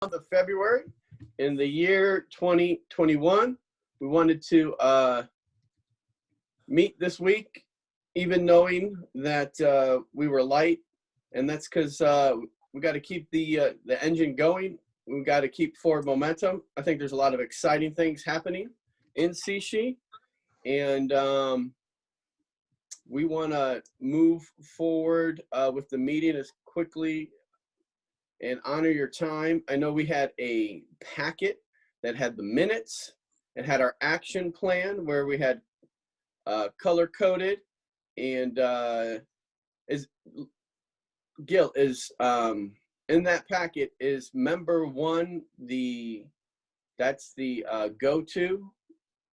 month of February in the year 2021. We wanted to meet this week, even knowing that we were light, and that's because we got to keep the engine going. We've got to keep forward momentum. I think there's a lot of exciting things happening in Sishi, and we want to move forward with the meeting as quickly and honor your time. I know we had a packet that had the minutes and had our action plan where we had color coded, and Gil is in that packet is member one, that's the go-to,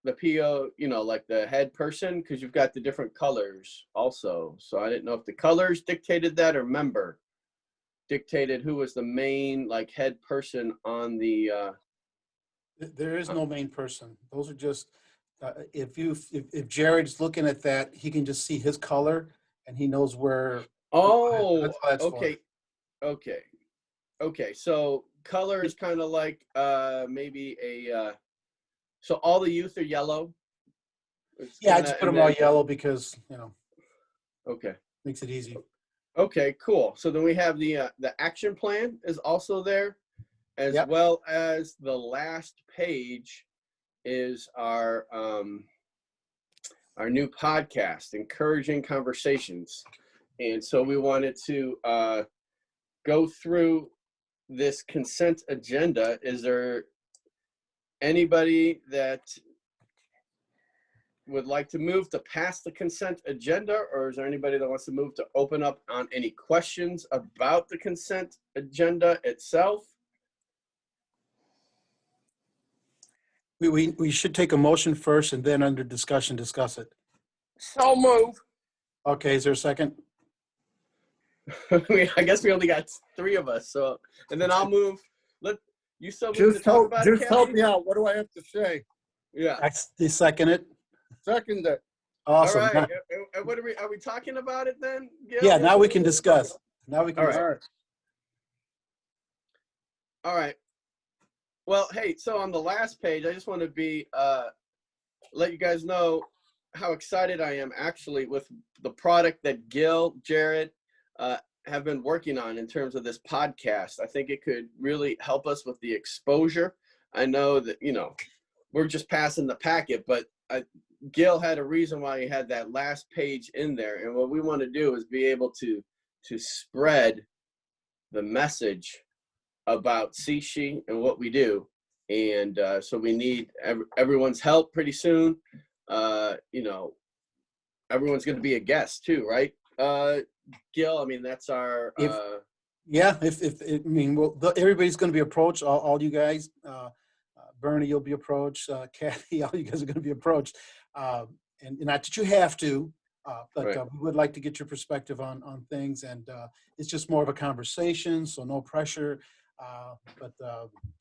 the PO, like the head person, because you've got the different colors also. So I didn't know if the colors dictated that or member dictated who was the main head person on the there is no main person. Those are just if Jared's looking at that, he can just see his color and he knows where. Oh, okay, so color is kind of like maybe a so all the youth are yellow. Yeah, I just put them all yellow because okay, makes it easy. Okay, cool. So then we have the action plan is also there, as Yep. well as the last page is our new podcast, Encouraging Conversations. And so we wanted to go through this consent agenda. Is there anybody that would like to move to pass the consent agenda, or is there anybody that wants to move to open up on any questions about the consent agenda itself? We should take a motion first and then under discussion discuss it. So move. Okay, is there a second? I guess we only got three of us, so and then I'll move. Let you still move to talk about it, just help me out. What do I have to say? Yeah. You second it. Second it. Awesome. All right. And what are we talking about it then? Gil? Yeah, now we can discuss. Now we can. All right. All right. Well, hey, so on the last page, I just want to let you guys know how excited I am actually with the product that Gil, Jared, have been working on in terms of this podcast. I think it could really help us with the exposure. I know that, we're just passing the packet, but Gil had a reason why he had that last page in there. And what we want to do is be able to spread the message about Sishi and what we do. And so we need everyone's help pretty soon. Everyone's going to be a guest too, right? Gil, I mean, that's our... everybody's going to be approached, all you guys. Bernie, you'll be approached. Kathy, all you guys are going to be approached. And not that you have to, but right. We would like to get your perspective on things. And it's just more of a conversation, so no pressure. But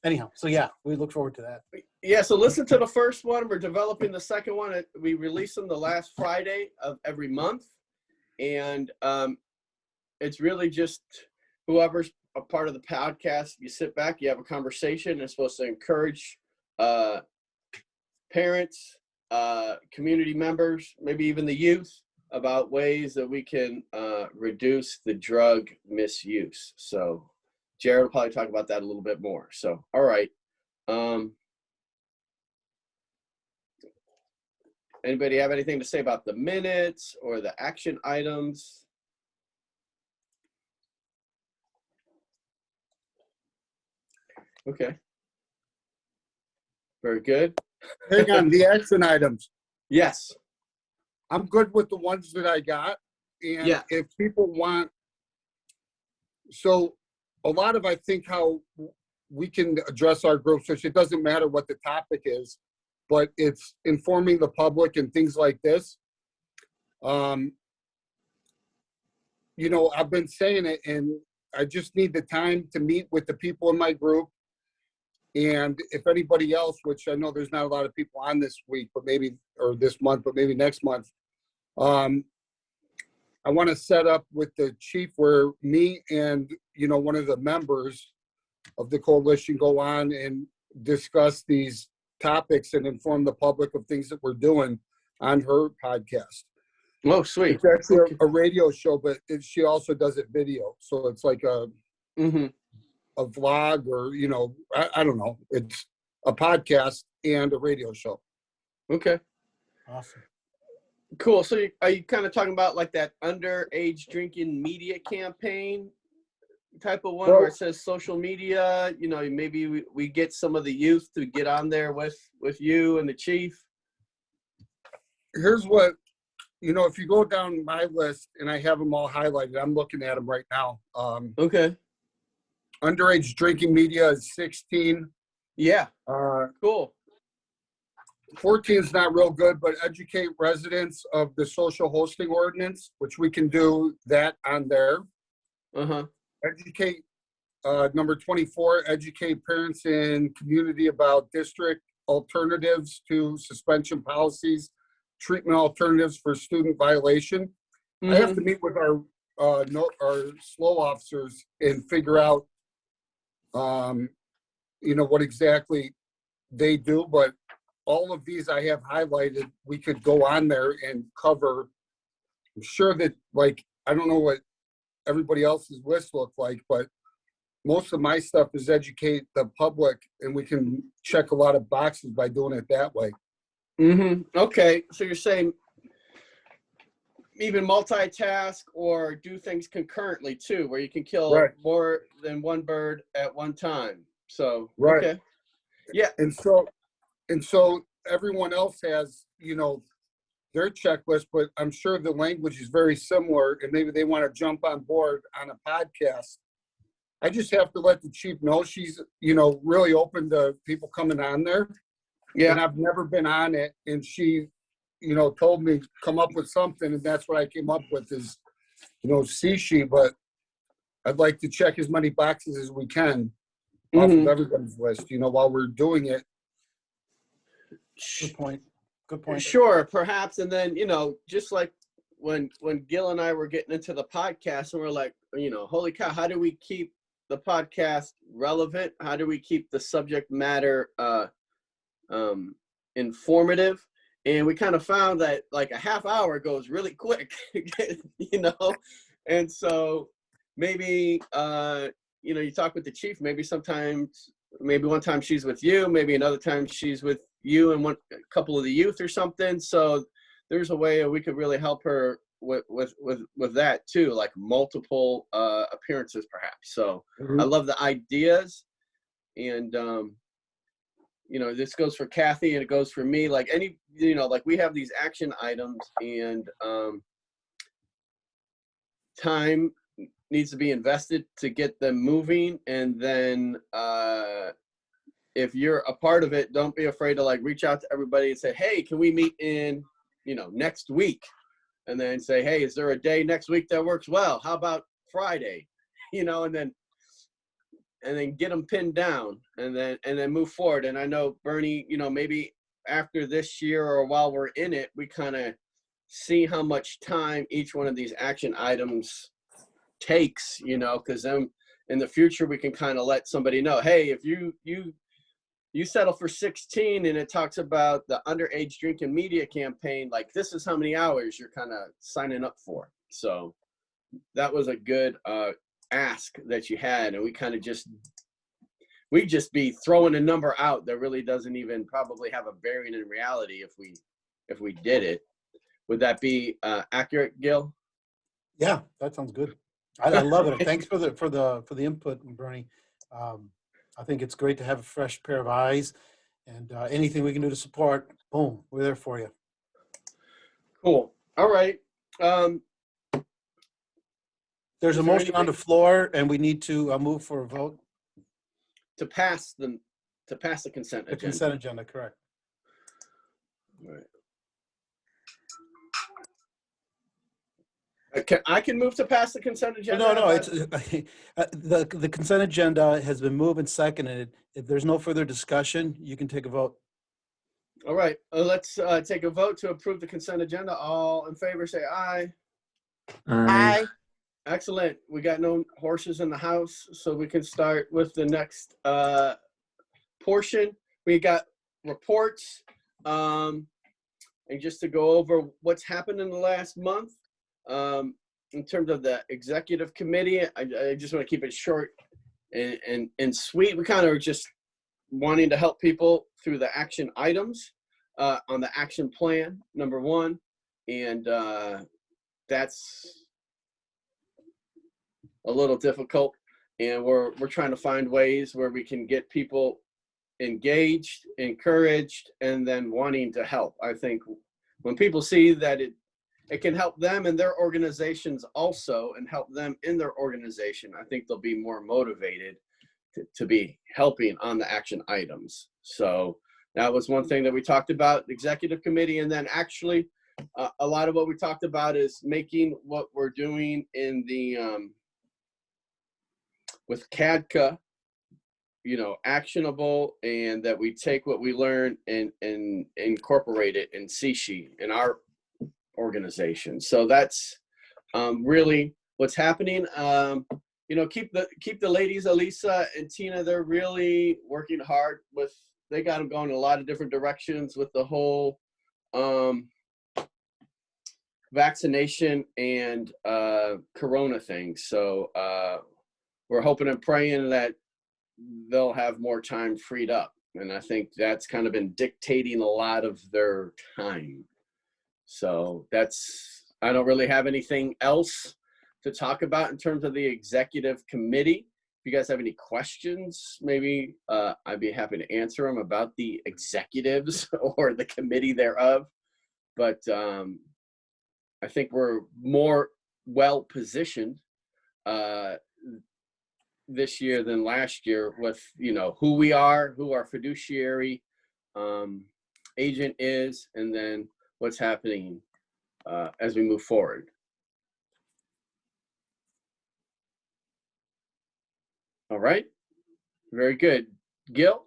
anyhow, so yeah, we look forward to that. Yeah, so listen to the first one. We're developing the second one. We release them the last Friday of every month. And it's really just whoever's a part of the podcast, you sit back, you have a conversation. It's supposed to encourage parents, community members, maybe even the youth, about ways that we can reduce the drug misuse. So Jared will probably talk about that a little bit more. So, all right. Anybody have anything to say about the minutes or the action items? Okay. Very good. Hang on, the action items. Yes. I'm good with the ones that I got. And yeah. If people want, so a lot of, I think, how we can address our group, so it doesn't matter what the topic is, but it's informing the public and things like this. I've been saying it, and I just need the time to meet with the people in my group. And if anybody else, which I know there's not a lot of people on this week, but maybe, or this month, but maybe next month, I want to set up with the chief where me and, one of the members of the coalition go on and discuss these topics and inform the public of things that we're doing on her podcast. Oh, sweet. It's actually Okay. a radio show, but she also does it video. So it's like a vlog, or, you know, I don't know. It's a podcast and a radio show. Okay. Awesome. Cool. So are you kind of talking about like that underage drinking media campaign type of one, where it says social media, you know, maybe we get some of the youth to get on there with you and the chief? Here's what, you know, if you go down my list, and I have them all highlighted, I'm looking at them right now. Okay. Underage drinking media is 16. Yeah. Cool. 14 is not real good, but educate residents of the social hosting ordinance, which we can do that on there. Educate, number 24, educate parents and community about district alternatives to suspension policies, treatment alternatives for student violation. I have to meet with our SLO officers and figure out, you know, what exactly they do, but all of these I have highlighted, we could go on there and cover. I'm sure that, like, I don't know what everybody else's list look like, but most of my stuff is educate the public, and we can check a lot of boxes by doing it that way. Okay. So you're saying even multitask or do things concurrently too, where you can kill more than one bird at one time. So, okay. Yeah. And so everyone else has, you know, their checklist, but I'm sure the language is very similar, and maybe they want to jump on board on a podcast. I just have to let the chief know she's, you know, really open to people coming on there. Yeah. And I've never been on it. And she, you know, told me come up with something, and that's what I came up with is, you know, Sishi, but I'd like to check as many boxes as we can off of everybody's list, you know, while we're doing it. Good point. Good point. Sure, perhaps. And then, you know, just like when Gil and I were getting into the podcast, and we're like, you know, holy cow, how do we keep the podcast relevant? How do we keep the subject matter informative? And we kind of found that like a half hour goes really quick, you know? And so maybe, you know, you talk with the chief, maybe one time she's with you, maybe another time she's with you and a couple of the youth or something. So there's a way we could really help her with that too, like multiple appearances perhaps. So I love the ideas. And you know, this goes for Kathy and it goes for me, like any, you know, like we have these action items, and time needs to be invested to get them moving. And then if you're a part of it, don't be afraid to like reach out to everybody and say, hey, can we meet in, you know, next week? And then say, hey, is there a day next week that works well? How about Friday? You know, and then get them pinned down, and then move forward. And I know Bernie, you know, maybe after this year or while we're in it, we kind of see how much time each one of these action items takes, you know, because then in the future we can kind of let somebody know, hey, if you settle for 16 and it talks about the underage drinking media campaign, like this is how many hours you're kind of signing up for. So that was a good ask that you had, and we kind of we just be throwing a number out that really doesn't even probably have a bearing in reality if we did it. Would that be accurate, Gil? Yeah, that sounds good. I love it. Thanks for the input, Bernie. I think it's great to have a fresh pair of eyes, and anything we can do to support, boom, we're there for you. Cool. All right. There's a motion on the floor, and we need to move for a vote. To pass the consent agenda. The consent agenda, correct. All right. I can move to pass the consent agenda? No, it's the consent agenda has been moved and seconded. If there's no further discussion, you can take a vote. All right, let's take a vote to approve the consent agenda. All in favor, say aye. Aye. Excellent. We got no horses in the house, so we can start with the next portion. We got reports, and just to go over what's happened in the last month. In terms of the executive committee, I just want to keep it short and sweet. We kind of just wanting to help people through the action items on the action plan, number one. And that's a little difficult. And we're trying to find ways where we can get people engaged, encouraged, and then wanting to help. I think when people see that it can help them and their organizations also and help them in their organization, I think they'll be more motivated to be helping on the action items. So that was one thing that we talked about, executive committee. And then actually a lot of what we talked about is making what we're doing in the with CADCA, actionable, and that we take what we learn and incorporate it in CSHE in our organization. So that's really what's happening. Keep the ladies, Elisa and Tina, they're really working hard they got them going in a lot of different directions with the whole vaccination and corona thing. So we're hoping and praying that they'll have more time freed up. And I think that's kind of been dictating a lot of their time. So I don't really have anything else to talk about in terms of the executive committee. If you guys have any questions, maybe I'd be happy to answer them about the executives or the committee thereof. But I think we're more well positioned this year than last year with, who we are, who our fiduciary agent is, and then what's happening as we move forward. All right. Very good. Gil?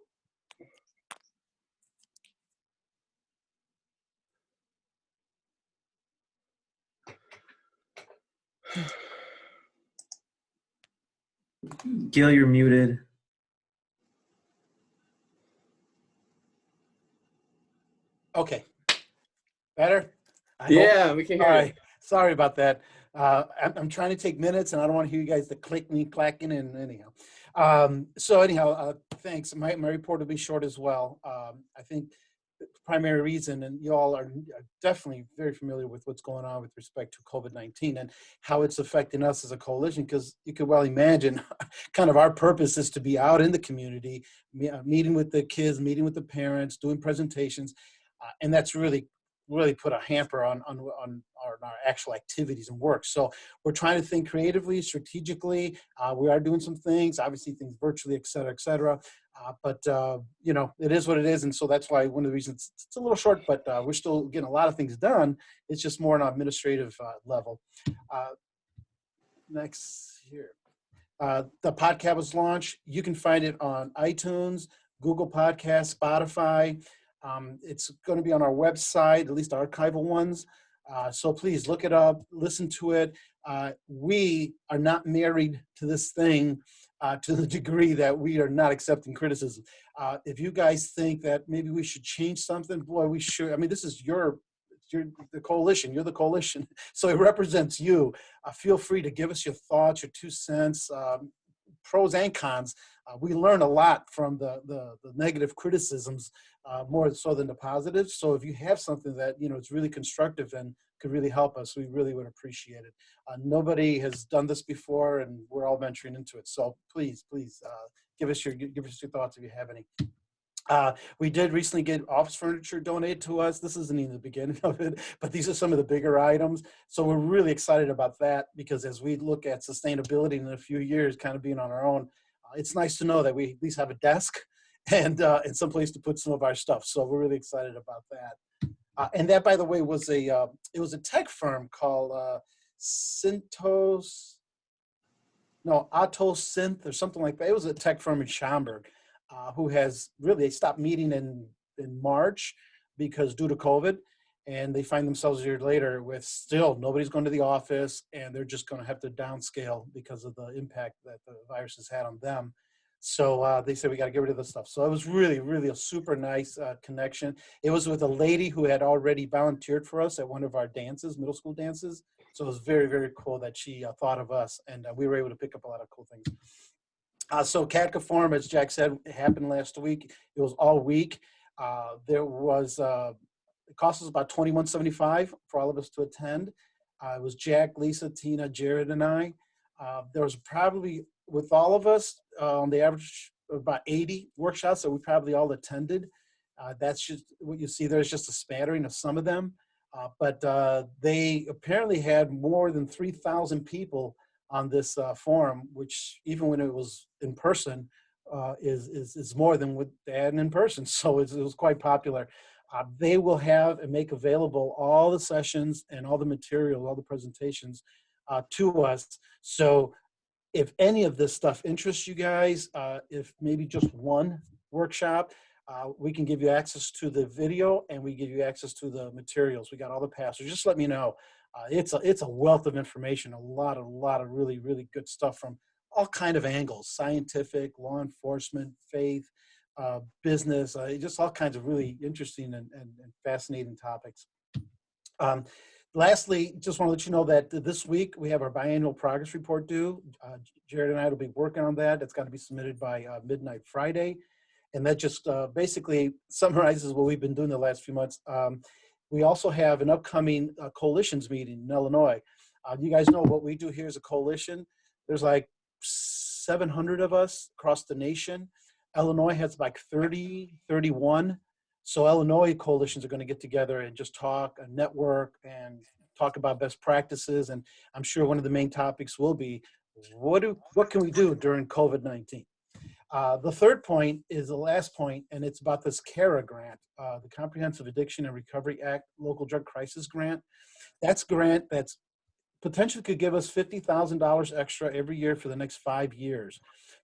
Gil, you're muted. Okay. Better? Yeah, we can hear All you. right. Sorry about that. I'm trying to take minutes, and I don't want to hear you guys to click me, clacking, and anyhow. Thanks. My report will be short as well. I think the primary reason, and you all are definitely very familiar with what's going on with respect to COVID-19 and how it's affecting us as a coalition, because you could well imagine kind of our purpose is to be out in the community, meeting with the kids, meeting with the parents, doing presentations, and that's really put a hamper on our actual activities and work. So we're trying to think creatively, strategically. We are doing some things, obviously things virtually, et cetera, et cetera. But it is what it is. And so that's why one of the reasons it's a little short, but we're still getting a lot of things done. It's just more on an administrative level. Next here. The podcast was launched. You can find it on iTunes, Google Podcasts, Spotify. It's going to be on our website, at least archival ones. So please look it up, listen to it. We are not married to this thing to the degree that we are not accepting criticism. If you guys think that maybe we should change something, boy, we should. I mean, this is you're the coalition. You're the coalition. So it represents you. Feel free to give us your thoughts, your 2 cents, pros and cons. We learn a lot from the negative criticisms, more so than the positives. So if you have something that, it's really constructive and could really help us, we really would appreciate it. Nobody has done this before, and we're all venturing into it. So please, give us your thoughts if you have any. We did recently get office furniture donated to us. This isn't even the beginning of it, but these are some of the bigger items. So we're really excited about that, because as we look at sustainability in a few years, kind of being on our own, it's nice to know that we at least have a desk and some place to put some of our stuff. So we're really excited about that. And that, by the way, was it was a tech firm called Atos Synth or something like that. It was a tech firm in Schaumburg who has really, they stopped meeting in March because due to COVID. and they find themselves a year later with still nobody's going to the office, and they're just going to have to downscale because of the impact that the virus has had on them. So they said, we got to get rid of this stuff. So it was really, really a super nice connection. It was with a lady who had already volunteered for us at one of our dances, middle school dances. So it was very, very cool that she thought of us, and we were able to pick up a lot of cool things. So CADCA Forum, as Jack said, it happened last week. It was all week. There was, it cost us about $21.75 for all of us to attend. It was Jack, Lisa, Tina, Jared, and I. There was probably, with all of us, on the average, about 80 workshops that we probably all attended. That's just what you see. There's just a spattering of some of them. But they apparently had more than 3,000 people on this forum, which even when it was in person, is more than what they had in person. So it was quite popular. They will have and make available all the sessions and all the material, all the presentations to us. So if any of this stuff interests you guys, if maybe just one workshop, we can give you access to the video and we give you access to the materials. We got all the passwords. Just let me know. It's a wealth of information, a lot of really, really good stuff from all kind of angles: scientific, law enforcement, faith, business, just all kinds of really interesting and fascinating topics. Lastly, just want to let you know that this week we have our biannual progress report due. Jared and I will be working on that. It's got to be submitted by midnight Friday. And that just basically summarizes what we've been doing the last few months. We also have an upcoming coalitions meeting in Illinois. You guys know what we do here is a coalition. There's like 700 of us across the nation. Illinois has like 30, 31. So Illinois coalitions are going to get together and just talk and network and talk about best practices. And I'm sure one of the main topics will be, what can we do during COVID-19? The third point is the last point, and it's about this CARA grant, the Comprehensive Addiction and Recovery Act Local Drug Crisis Grant. That's a grant that's potentially could give us $50,000 extra every year for the next 5 years.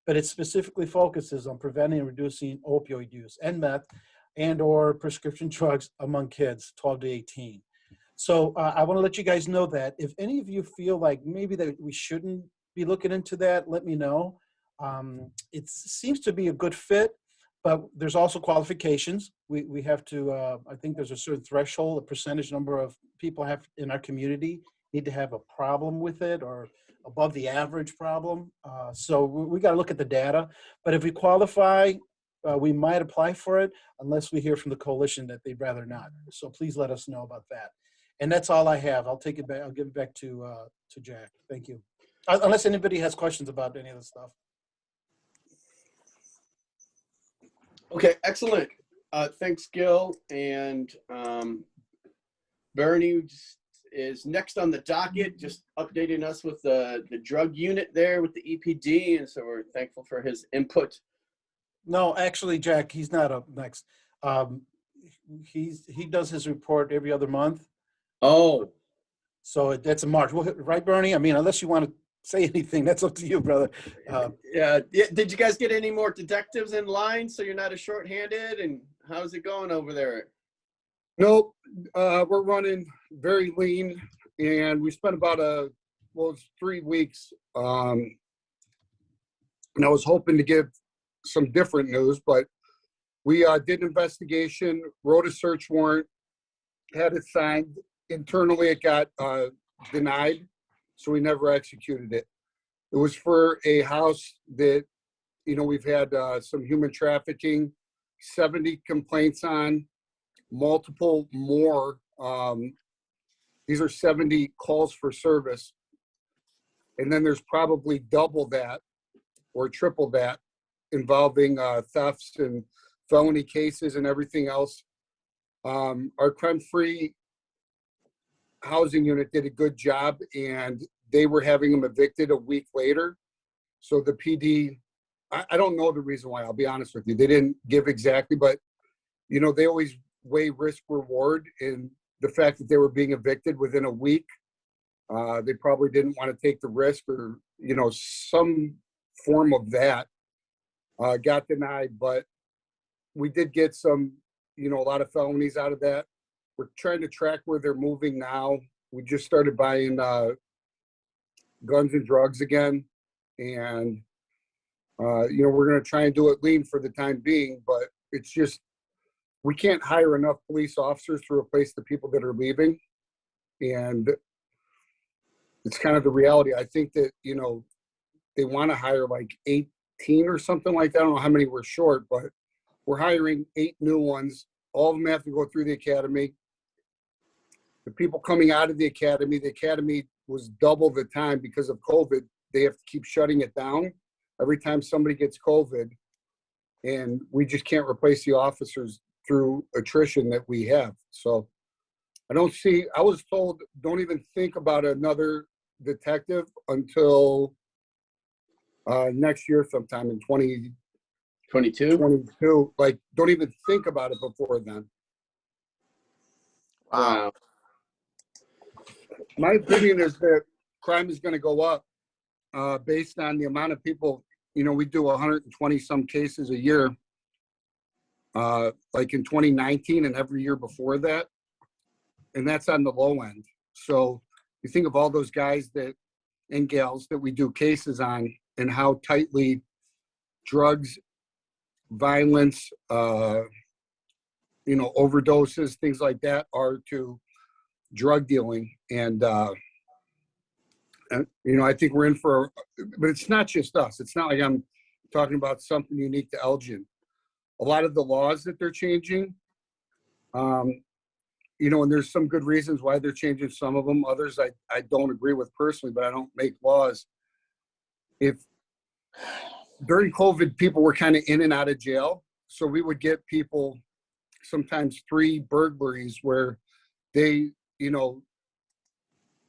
But it specifically focuses on preventing and reducing opioid use and meth and or prescription drugs among kids 12 to 18. So I want to let you guys know that if any of you feel like maybe that we shouldn't be looking into that, let me know. It seems to be a good fit, but there's also qualifications. We have to, I think there's a certain threshold, a percentage number of people have in our community need to have a problem with it or above the average problem. So we got to look at the data, but if we qualify, we might apply for it unless we hear from the coalition that they'd rather not. So please let us know about that. And that's all I have. I'll take it back. I'll give it back to Jack. Thank you. Unless anybody has questions about any of this stuff. Okay, excellent. Thanks, Gil. And Bernie is next on the docket, just updating us with the drug unit there with the EPD. And so we're thankful for his input. No, actually, Jack, he's not up next. He does his report every other month. Oh. So that's in March. Well, right, Bernie? I mean, unless you want to say anything, that's up to you, brother. Yeah. Did you guys get any more detectives in line so you're not as short-handed? And how's it going over there? Nope. We're running very lean, and we spent about it's 3 weeks. And I was hoping to give some different news, but we did an investigation, wrote a search warrant, had it signed. Internally, it got denied, so we never executed it. It was for a house that, we've had some human trafficking, 70 complaints on, multiple more. These are 70 calls for service. And then there's probably double that or triple that involving thefts and felony cases and everything else. Our crime-free housing unit did a good job, and they were having them evicted a week later. So the PD, I don't know the reason why, I'll be honest with you. They didn't give exactly, but they always weigh risk reward, and the fact that they were being evicted within a week, they probably didn't want to take the risk, or some form of that got denied. But we did get some a lot of felonies out of that. We're trying to track where they're moving now. We just started buying guns and drugs again. And, we're going to try and do it lean for the time being, but it's just, we can't hire enough police officers to replace the people that are leaving. And it's kind of the reality. I think that, they want to hire like 18 or something like that. I don't know how many we're short, but we're hiring 8 new ones. All of them have to go through the academy. The people coming out of the academy was double the time because of COVID. They have to keep shutting it down every time somebody gets COVID. And we just can't replace the officers through attrition that we have. So I was told, don't even think about another detective until next year sometime in 2022. Like, don't even think about it before then. Wow. My opinion is that crime is going to go up based on the amount of people. We do 120 some cases a year, like in 2019 and every year before that. And that's on the low end. So you think of all those guys and gals that we do cases on and how tightly drugs, violence, overdoses, things like that are to drug dealing. And I think we're in for, but it's not just us. It's not like I'm talking about something unique to Elgin. A lot of the laws that they're changing, and there's some good reasons why they're changing some of them. Others I don't agree with personally, but I don't make laws. If during COVID, people were kind of in and out of jail, so we would get people sometimes 3 burglaries where they,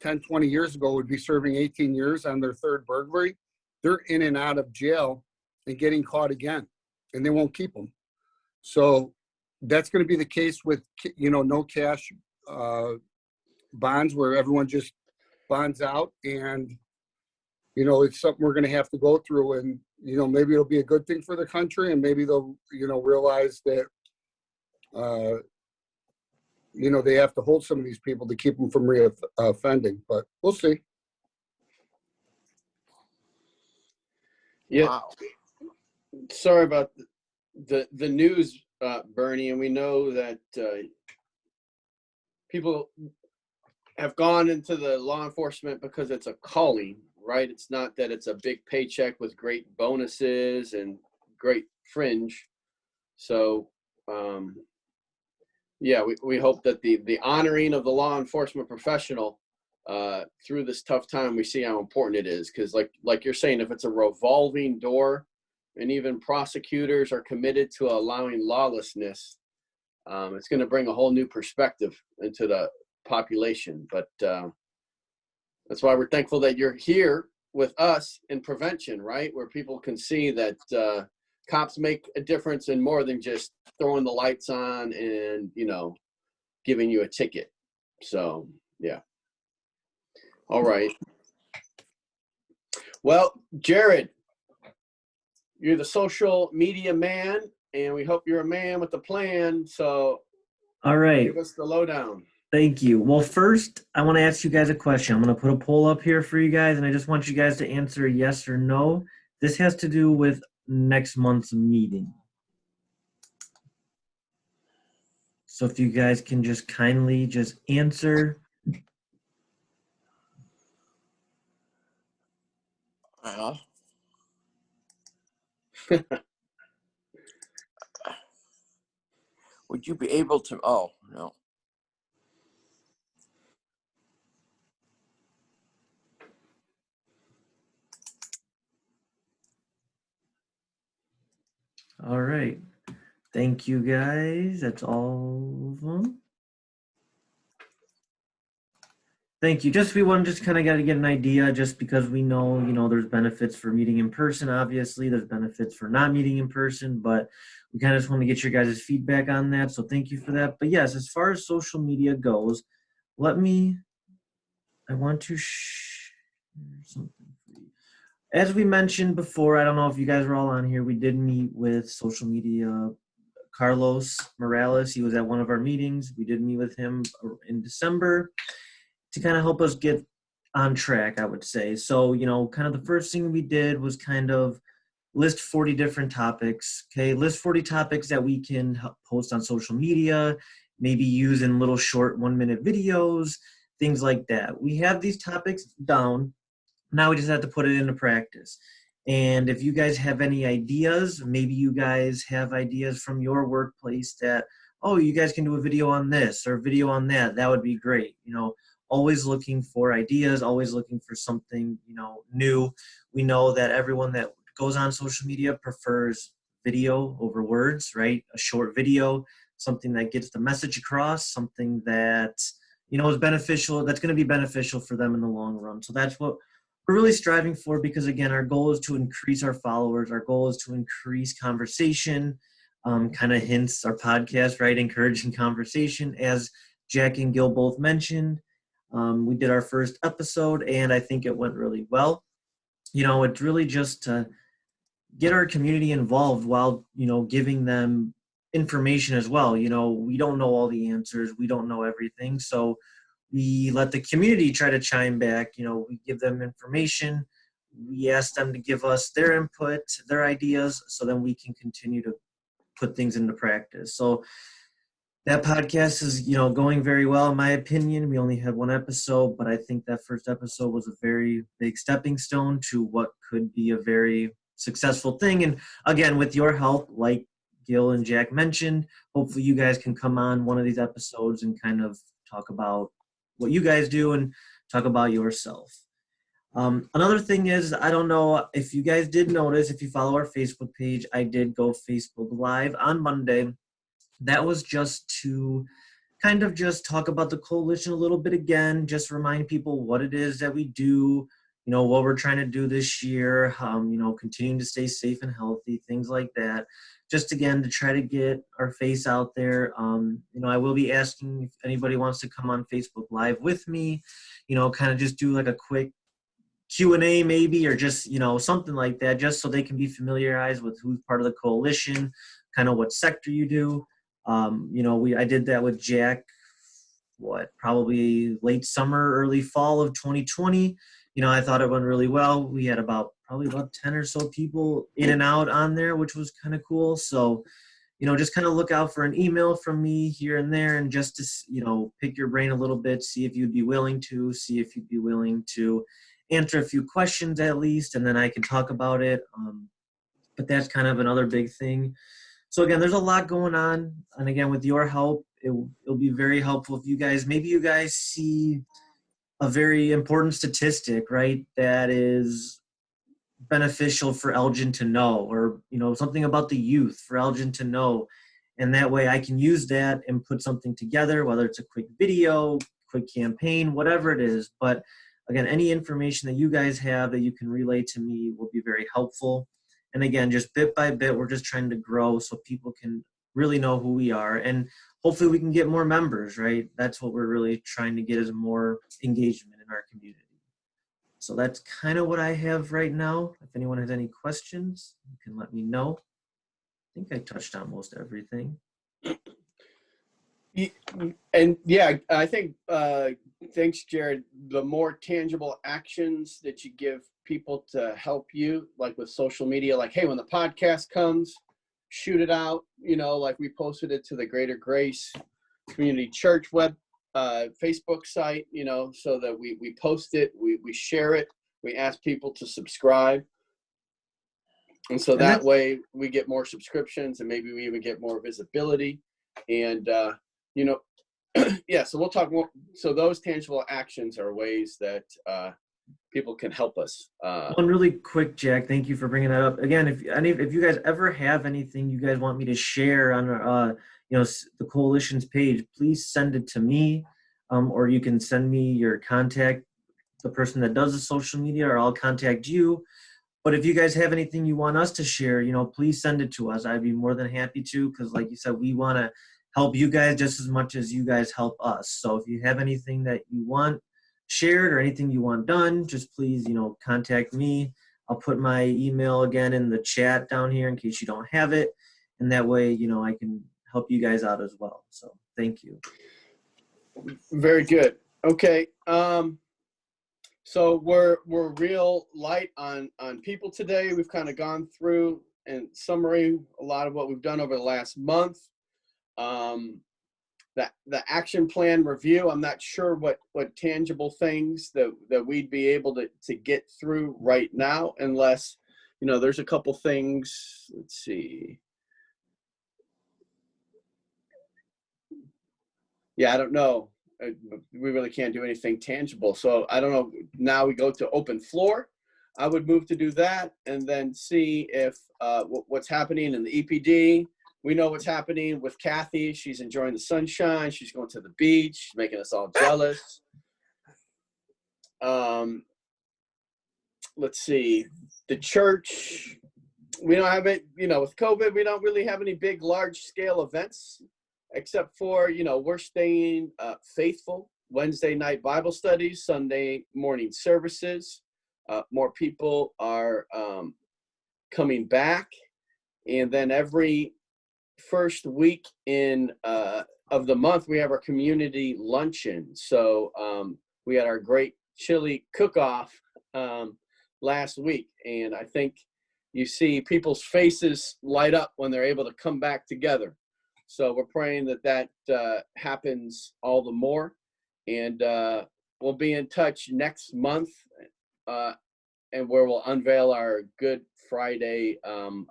10, 20 years ago would be serving 18 years on their 3rd burglary. They're in and out of jail and getting caught again, and they won't keep them. So that's going to be the case with, no cash bonds where everyone just bonds out. And, it's something we're going to have to go through. And, maybe it'll be a good thing for the country, and maybe they'll, realize that, they have to hold some of these people to keep them from offending, but we'll see. Yeah. Wow. Sorry about the news, Bernie, and we know that people have gone into the law enforcement because it's a calling, right? It's not that it's a big paycheck with great bonuses and great fringe. So, we hope that the honoring of the law enforcement professional through this tough time, we see how important it is. Because like you're saying, if it's a revolving door, and even prosecutors are committed to allowing lawlessness, it's going to bring a whole new perspective into the population. But that's why we're thankful that you're here with us in prevention, right? Where people can see that cops make a difference in more than just throwing the lights on and, giving you a ticket. So, yeah. All right. Well, Jared, you're the social media man, and we hope you're a man with a plan. So, all right. Give us the lowdown. Thank you. Well, first, I want to ask you guys a question. I'm going to put a poll up here for you guys, and I just want you guys to answer yes or no. This has to do with next month's meeting. So if you guys can just kindly just answer. Would you be able to? Oh, no. All right. Thank you, guys. That's all of them. Thank you. We want to just kind of got to get an idea, just because we know, there's benefits for meeting in person. Obviously, there's benefits for not meeting in person, but we kind of just want to get your guys' feedback on that. So thank you for that. But yes, as far as social media goes, I want to share something for you. As we mentioned before, I don't know if you guys were all on here, we did meet with social media Carlos Morales. He was at one of our meetings. We did meet with him in December to kind of help us get on track, I would say. So, kind of the first thing we did was kind of list 40 different topics. Okay, list 40 topics that we can post on social media, maybe use in little short 1-minute videos, things like that. We have these topics down. Now we just have to put it into practice. And if you guys have any ideas, maybe you guys have ideas from your workplace that, oh, you guys can do a video on this or a video on that, that would be great. Always looking for ideas, always looking for something, new. We know that everyone that goes on social media prefers video over words, right? A short video, something that gets the message across, something that, is beneficial, that's going to be beneficial for them in the long run. So that's what we're really striving for, because again, our goal is to increase our followers. Our goal is to increase conversation, kind of hints our podcast, right? Encouraging conversation, as Jack and Gil both mentioned. We did our first episode and I think it went really well. It's really just to get our community involved while, giving them information as well. We don't know all the answers. We don't know everything. So we let the community try to chime back. We give them information. We ask them to give us their input, their ideas, so then we can continue to put things into practice. So that podcast is, going very well, in my opinion. We only had one episode, but I think that first episode was a very big stepping stone to what could be a very successful thing. And again, with your help, like Gil and Jack mentioned, hopefully you guys can come on one of these episodes and kind of talk about what you guys do and talk about yourself. Another thing is, I don't know if you guys did notice, if you follow our Facebook page, I did go Facebook Live on Monday. That was just to kind of just talk about the coalition a little bit again, just remind people what it is that we do, what we're trying to do this year, continuing to stay safe and healthy, things like that. Just again, to try to get our face out there. I will be asking if anybody wants to come on Facebook Live with me, kind of just do like a quick Q&A maybe, or just, something like that, just so they can be familiarized with who's part of the coalition, kind of what sector you do. I did that with Jack, probably late summer, early fall of 2020. I thought it went really well. We had probably about 10 or so people in and out on there, which was kind of cool. So, just kind of look out for an email from me here and there, and just to, pick your brain a little bit, see if you'd be willing to answer a few questions at least, and then I can talk about it. But that's kind of another big thing. So again, there's a lot going on. And again, with your help, it'll be very helpful if you guys see a very important statistic, right, that is beneficial for Elgin to know, or, something about the youth for Elgin to know. And that way I can use that and put something together, whether it's a quick video, quick campaign, whatever it is. But again, any information that you guys have that you can relay to me will be very helpful. And again, just bit by bit, we're just trying to grow so people can really know who we are. And hopefully we can get more members, right? That's what we're really trying to get, is more engagement in our community. So that's kind of what I have right now. If anyone has any questions, you can let me know. I think I touched on most everything. And yeah, I think, thanks, Jared. The more tangible actions that you give people to help you, like with social media, like, hey, when the podcast comes, shoot it out, like we posted it to the Greater Grace Community Church Facebook site, so that we post it, we share it, we ask people to subscribe. And so that way we get more subscriptions, and maybe we even get more visibility. And, yeah, so we'll talk more. So those tangible actions are ways that people can help us. One really quick, Jack, thank you for bringing that up. Again, if you guys ever have anything you guys want me to share on the coalition's page, please send it to me, or you can send me your contact, the person that does the social media, or I'll contact you. But if you guys have anything you want us to share, please send it to us. I'd be more than happy to, because like you said, we want to help you guys just as much as you guys help us. So if you have anything that you want shared or anything you want done, just please, contact me. I'll put my email again in the chat down here in case you don't have it. and that way, I can help you guys out as well. So thank you. Very good. Okay. So we're real light on people today. We've kind of gone through, in summary, a lot of what we've done over the last month. The action plan review, I'm not sure what tangible things that we'd be able to get through right now, unless, there's a couple things. Let's see. Yeah, I don't know. We really can't do anything tangible. So I don't know. Now we go to open floor. I would move to do that and then see if what's happening in the EPD. We know what's happening with Kathy. She's enjoying the sunshine. She's going to the beach, making us all jealous. Let's see. The church, we don't have it, with COVID, we don't really have any big, large scale events, except for, we're staying faithful. Wednesday night Bible studies, Sunday morning services. More people are coming back. And then every first week of the month, we have our community luncheon. So we had our great chili cook-off last week. And I think you see people's faces light up when they're able to come back together. So we're praying that happens all the more. And we'll be in touch next month and where we'll unveil our Good Friday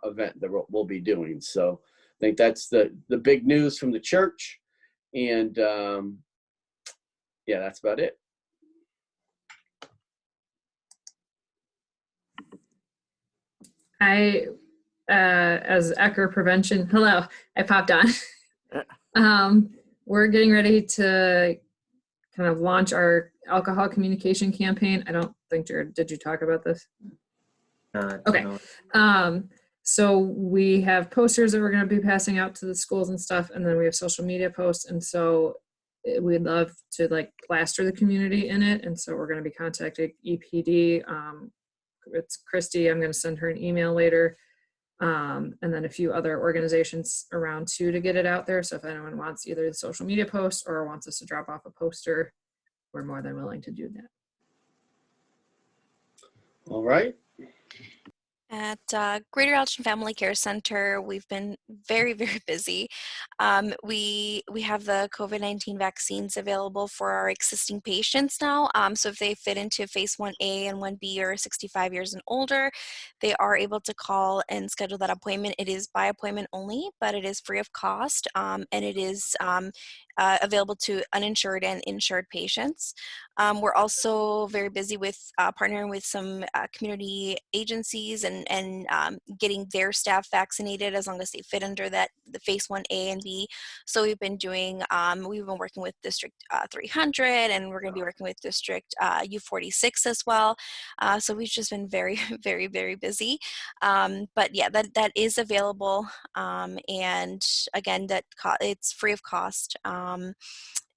event that we'll be doing. So I think that's the big news from the church. And yeah, that's about it. As Ecker Prevention, hello, I popped on. We're getting ready to kind of launch our alcohol communication campaign. I don't think, Jared, did you talk about this? Okay. No. So we have posters that we're going to be passing out to the schools and stuff, and then we have social media posts. And so we'd love to plaster the community in it. And so we're going to be contacting EPD. It's Christy. I'm going to send her an email later. And then a few other organizations around too to get it out there. So if anyone wants either the social media post or wants us to drop off a poster, we're more than willing to do that. All right. At Greater Elgin Family Care Center, we've been very, very busy. We have the COVID-19 vaccines available for our existing patients now. So if they fit into phase 1A and 1B or 65 years and older, they are able to call and schedule that appointment. It is by appointment only, but it is free of cost, and it is available to uninsured and insured patients. We're also very busy with partnering with some community agencies and getting their staff vaccinated as long as they fit under the phase 1A and B. So we've been working with District 300, and we're going to be working with District U46 as well. So we've just been very, very, very busy. But yeah, that is available. And again, it's free of cost.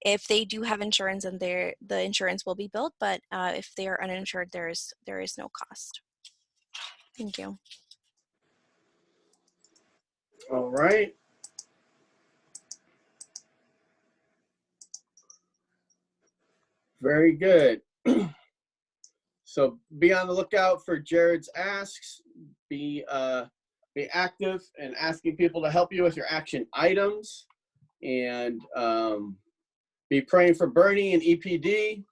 If they do have insurance, and the insurance will be billed, but if they are uninsured, there is no cost. Thank you. All right. Very good. So be on the lookout for Jared's asks. Be active and asking people to help you with your action items, and be praying for Bernie and EPD.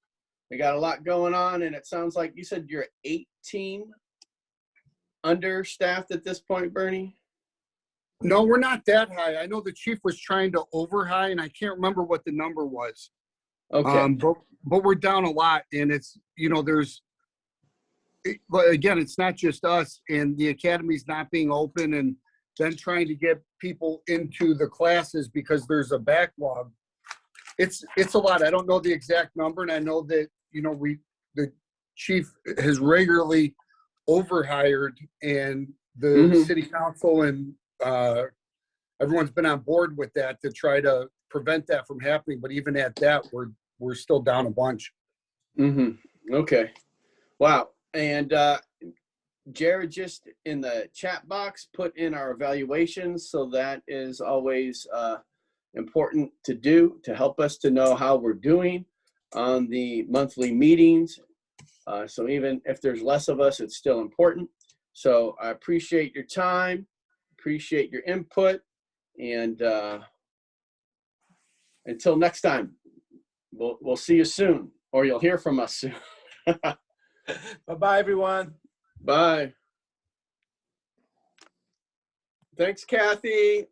We got a lot going on, and it sounds like you said you're 18 understaffed at this point, Bernie. No, we're not that high. I know the chief was trying to over high, and I can't remember what the number was. Okay. But we're down a lot, and it's, but again, it's not just us, and the academy's not being open, and then trying to get people into the classes because there's a backlog. It's a lot. I don't know the exact number, and I know that, the chief has regularly overhired, and the city council and everyone's been on board with that to try to prevent that from happening. But even at that, we're still down a bunch. Okay. Wow. And Jared just in the chat box put in our evaluations, so that is always important to do to help us to know how we're doing on the monthly meetings. So even if there's less of us, it's still important. So I appreciate your time, appreciate your input, and until next time, we'll see you soon, or you'll hear from us soon. Bye-bye, everyone. Bye. Thanks, Kathy.